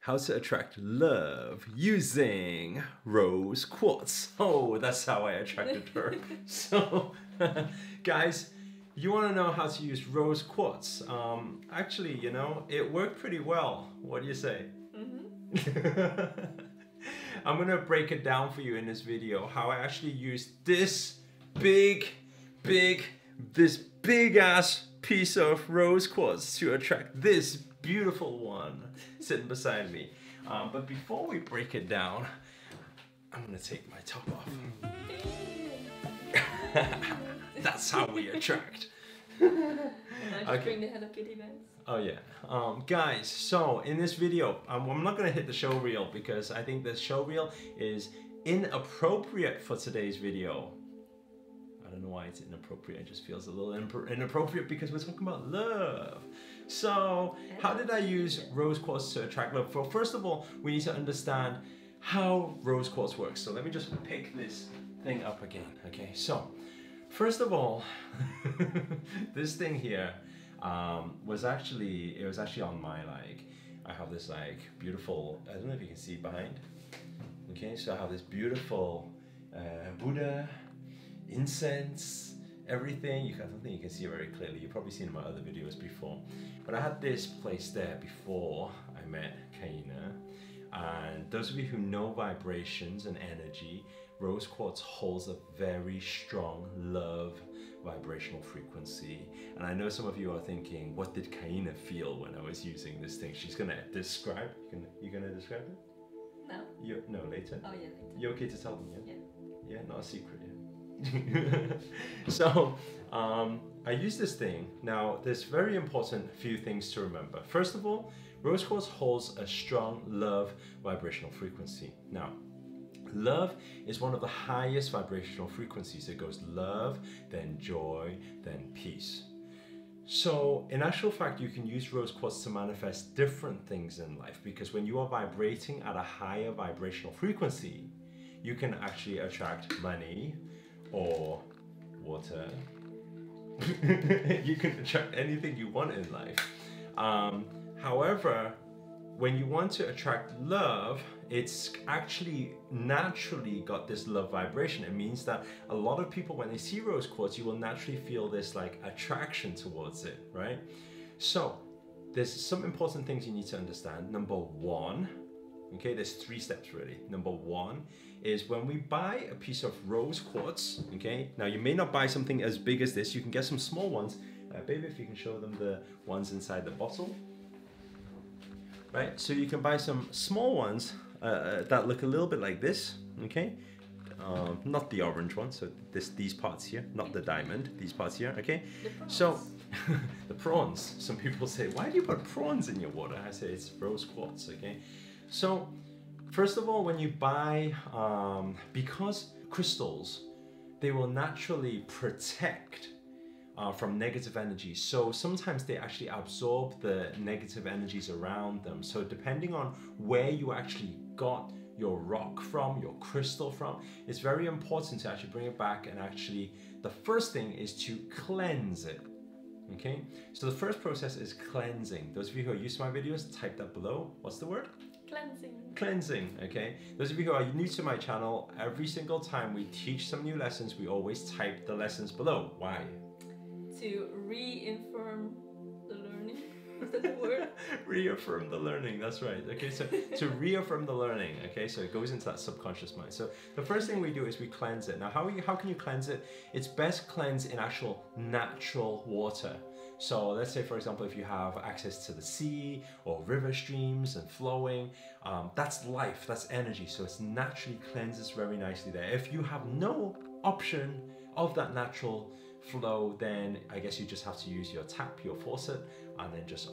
how to attract love using rose quartz. Oh, that's how I attracted her. So, guys, you want to know how to use rose quartz? Actually, you know, it worked pretty well. What do you say? I'm going to break it down for you in this video, how I actually used this big ass piece of rose quartz to attract this beautiful one sitting beside me. But before we break it down, I'm gonna take my top off. That's how we attract. Just bring the Hello Kitty bands. Oh yeah. Guys, so in this video, I'm not gonna hit the show reel because I think the show reel is inappropriate for today's video. I don't know why it's inappropriate, it just feels a little inappropriate because we're talking about love. So, how did I use rose quartz to attract love? Well, first of all, we need to understand how rose quartz works. So let me just pick this thing up again, okay? So, first of all, this thing here was actually on my, like, I have this like beautiful, I don't know if you can see behind, okay? So I have this beautiful Buddha, incense, everything. I don't think you can see it very clearly. You've probably seen my other videos before. But I had this place there before I met Kaina. And those of you who know vibrations and energy, rose quartz holds a very strong love vibrational frequency. And I know some of you are thinking, what did Kaina feel when I was using this thing? She's gonna describe. You gonna describe it? No. No, later. Oh yeah, later. You okay to tell them? Yeah. Yeah. Yeah, not a secret. Yeah. So I use this thing. Now there's very important few things to remember. First of all, rose quartz holds a strong love vibrational frequency. Now love is one of the highest vibrational frequencies. It goes love, then joy, then peace. So in actual fact, you can use rose quartz to manifest different things in life, because when you are vibrating at a higher vibrational frequency, you can actually attract money, or water. You can attract anything you want in life. However, when you want to attract love, it's actually naturally got this love vibration. It means that a lot of people, when they see rose quartz, you will naturally feel this like attraction towards it, right? So there's some important things you need to understand. Number one, okay, there's 3 steps really. Number one is when we buy a piece of rose quartz, okay, now you may not buy something as big as this, you can get some small ones. Baby, if you can show them the ones inside the bottle. Right, so you can buy some small ones that look a little bit like this, okay? Not the orange one, so these parts here, not the diamond, these parts here, okay? So, the prawns. Some people say, why do you put prawns in your water? I say it's rose quartz, okay? So, first of all, when you buy, because crystals, they will naturally protect from negative energy. So sometimes they actually absorb the negative energies around them. So depending on where you actually got your rock from, your crystal from, it's very important to actually bring it back, and actually the first thing is to cleanse it. Okay, so the first process is cleansing. Those of you who are used to my videos, type that below. What's the word? Cleansing. Cleansing, okay? Those of you who are new to my channel, every single time we teach some new lessons, we always type the lessons below. Why? To reaffirm the learning. Is that the word? Reaffirm the learning, that's right. Okay, so to reaffirm the learning, okay, so it goes into that subconscious mind. So the first thing we do is we cleanse it. Now, how can you cleanse it? It's best cleansed in actual natural water. So let's say, for example, if you have access to the sea or river streams and flowing, that's life, that's energy. So it's naturally cleanses very nicely there. If you have no option of that natural flow, then I guess you just have to use your tap, your faucet, and then just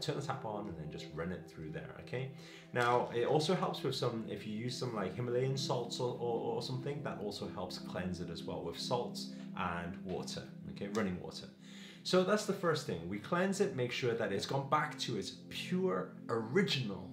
turn the tap on and then just run it through there, okay? Now, it also helps with if you use some like Himalayan salts or something, that also helps cleanse it as well with salts and water, okay, running water. So that's the first thing. We cleanse it, make sure that it's gone back to its pure, original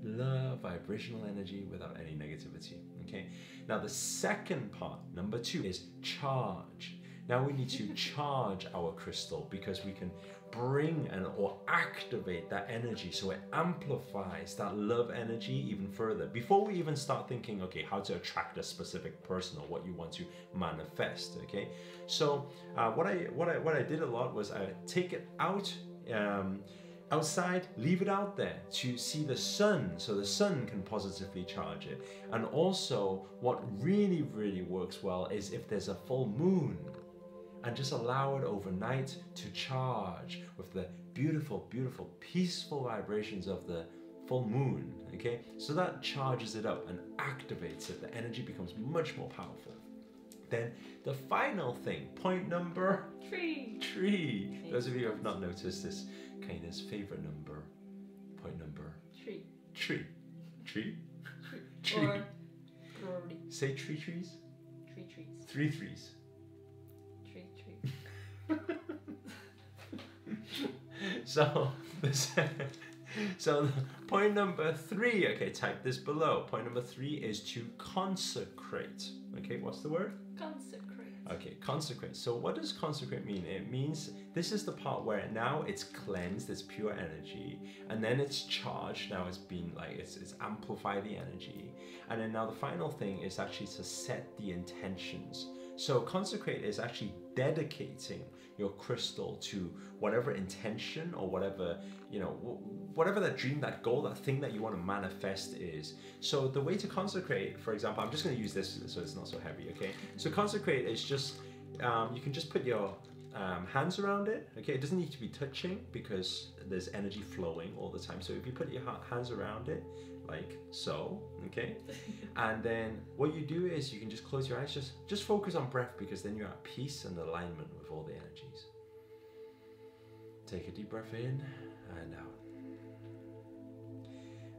love, vibrational energy without any negativity, okay? Now the second part, number 2, is charge. Now we need to charge our crystal, because we can bring or activate that energy so it amplifies that love energy even further. Before we even start thinking, okay, how to attract a specific person or what you want to manifest, okay? So what I did a lot was I take it out, outside, leave it out there to see the sun, so the sun can positively charge it. And also what really works well is if there's a full moon, and just allow it overnight to charge with the beautiful peaceful vibrations of the full moon, okay? So that charges it up and activates it. The energy becomes much more powerful. Then the final thing, point number 3. Those of you who have not noticed this, Kaina's favorite number, point number 3. Tree. Or 30. Say 3 trees. 3 trees. 3 threes. 3 trees. So point number 3, okay, type this below. Point number 3 is to consecrate. Okay, what's the word? Consecrate. Okay, consecrate. So what does consecrate mean? It means this is the part where now it's cleansed, it's pure energy, and then it's charged. Now it's been like, it's amplified the energy. And then now the final thing is actually to set the intentions. So consecrate is actually dedicating your crystal to whatever intention or whatever, you know, whatever that dream, that goal, that thing that you want to manifest is. So the way to consecrate, for example, I'm just going to use this so it's not so heavy, okay? So consecrate is just, you can just put your hands around it, okay? It doesn't need to be touching because there's energy flowing all the time. So if you put your hands around it, like so, okay? And then what you do is you can just close your eyes, just focus on breath, because then you're at peace and alignment with all the energies. Take a deep breath in and out.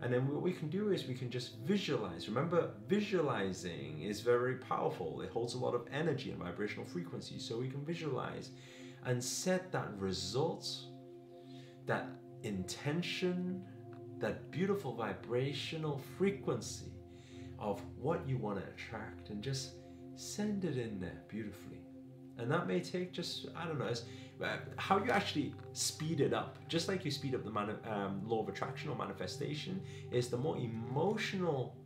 And then what we can do is we can just visualize. Remember, visualizing is very powerful. It holds a lot of energy and vibrational frequency. So we can visualize and set that result, that intention, that beautiful vibrational frequency of what you want to attract, and just send it in there beautifully. And that may take just, I don't know, how you actually speed it up. Just like you speed up the law of attraction or manifestation, is the more emotional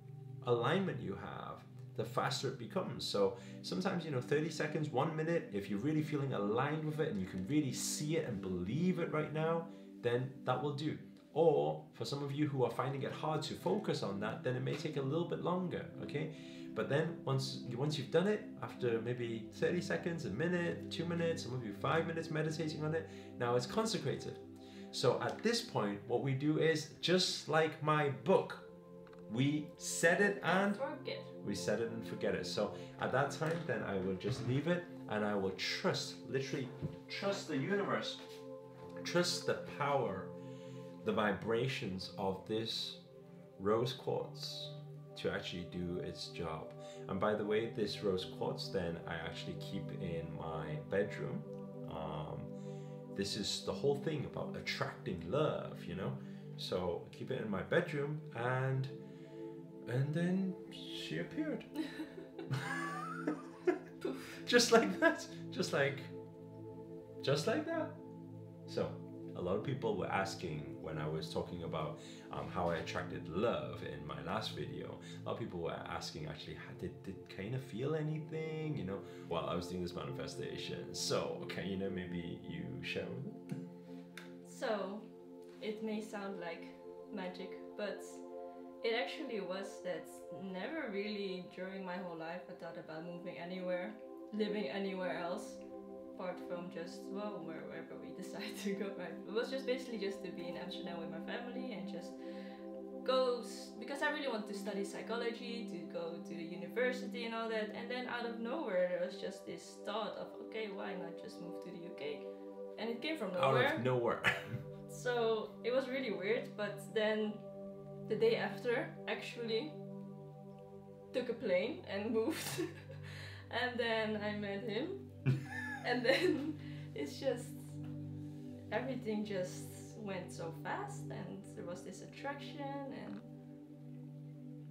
alignment you have, the faster it becomes. So sometimes, 30 seconds, 1 minute, if you're really feeling aligned with it and you can really see it and believe it right now, then that will do. Or for some of you who are finding it hard to focus on that, then it may take a little bit longer, okay? But then once you've done it, after maybe 30 seconds, a minute, 2 minutes, some of you 5 minutes meditating on it, now it's consecrated. So at this point, what we do is, just like my book, we set it and forget. We set it and forget it. So at that time, then I will just leave it, and I will trust, literally trust the universe, trust the power, the vibrations of this rose quartz to actually do its job. And by the way, this rose quartz then I actually keep in my bedroom. This is the whole thing about attracting love, So I keep it in my bedroom, and then she appeared. Just like that. Just like that. So a lot of people were asking when I was talking about how I attracted love in my last video. A lot of people were asking, actually, did Kaina feel anything, while I was doing this manifestation? So, Kaina, maybe you share with them? So, it may sound like magic, but it actually was that never really during my whole life I thought about moving anywhere, living anywhere else. Apart from just, wherever we decide to go, right? It was just basically just to be in Amsterdam with my family and just go, because I really want to study psychology, to go to university and all that. And then out of nowhere, there was just this thought of, okay, why not just move to the UK? And it came from nowhere. Out of nowhere. So it was really weird, but then the day after, actually took a plane and moved. And then I met him. And then it's just, everything just went so fast, and there was this attraction, and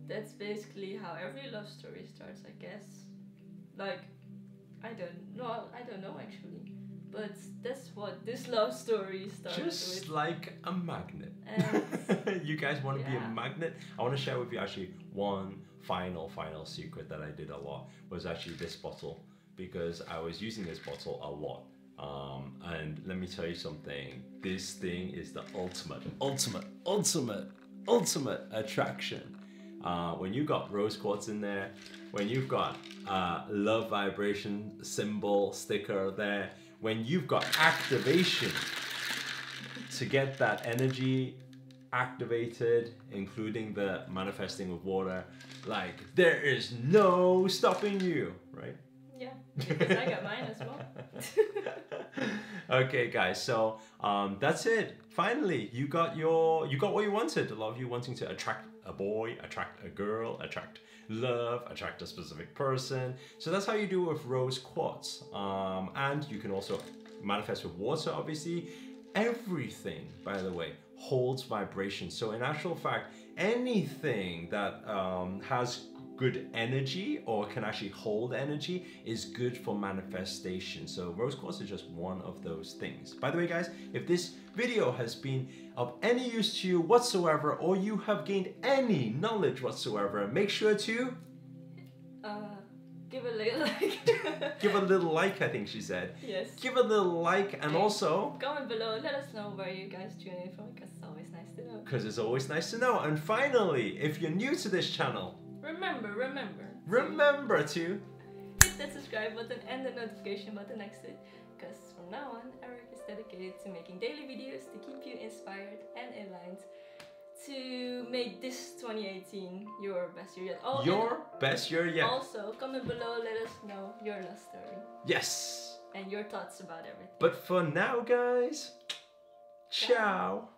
that's basically how every love story starts, I guess. Like, I don't know actually. But that's what this love story started Just with. like a magnet. And You guys want to be a yeah. magnet? I want to share with you actually one final secret that I did a lot was actually this bottle, because I was using this bottle a lot. And let me tell you something. This thing is the ultimate attraction. When you got rose quartz in there, when you've got love vibration symbol sticker there, when you've got activation to get that energy activated, including the manifesting with water, like there is no stopping you, right? Yeah, because I got mine as well. Okay, guys, so that's it. Finally, you got what you wanted. A lot of you wanting to attract a boy, attract a girl, attract love, attract a specific person. So that's how you do it with rose quartz. And you can also manifest with water, obviously. Everything, by the way, holds vibration. So in actual fact, anything that has good energy or can actually hold energy is good for manifestation. So rose quartz is just one of those things. By the way, guys, if this video has been of any use to you whatsoever, or you have gained any knowledge whatsoever, make sure to give a little like. give a little like, I think she said. Yes. Give a little like, and also comment below, let us know where you guys tune in from, because it's always nice to know. Because it's always nice to know. And finally, if you're new to this channel, remember to hit that subscribe button and the notification button next to it, because from now on Eric is dedicated to making daily videos to keep you inspired and aligned to make this 2018 your best year yet. Oh, your best year yet. Also, comment below, let us know your love story. Yes. And your thoughts about everything. But for now, guys, ciao.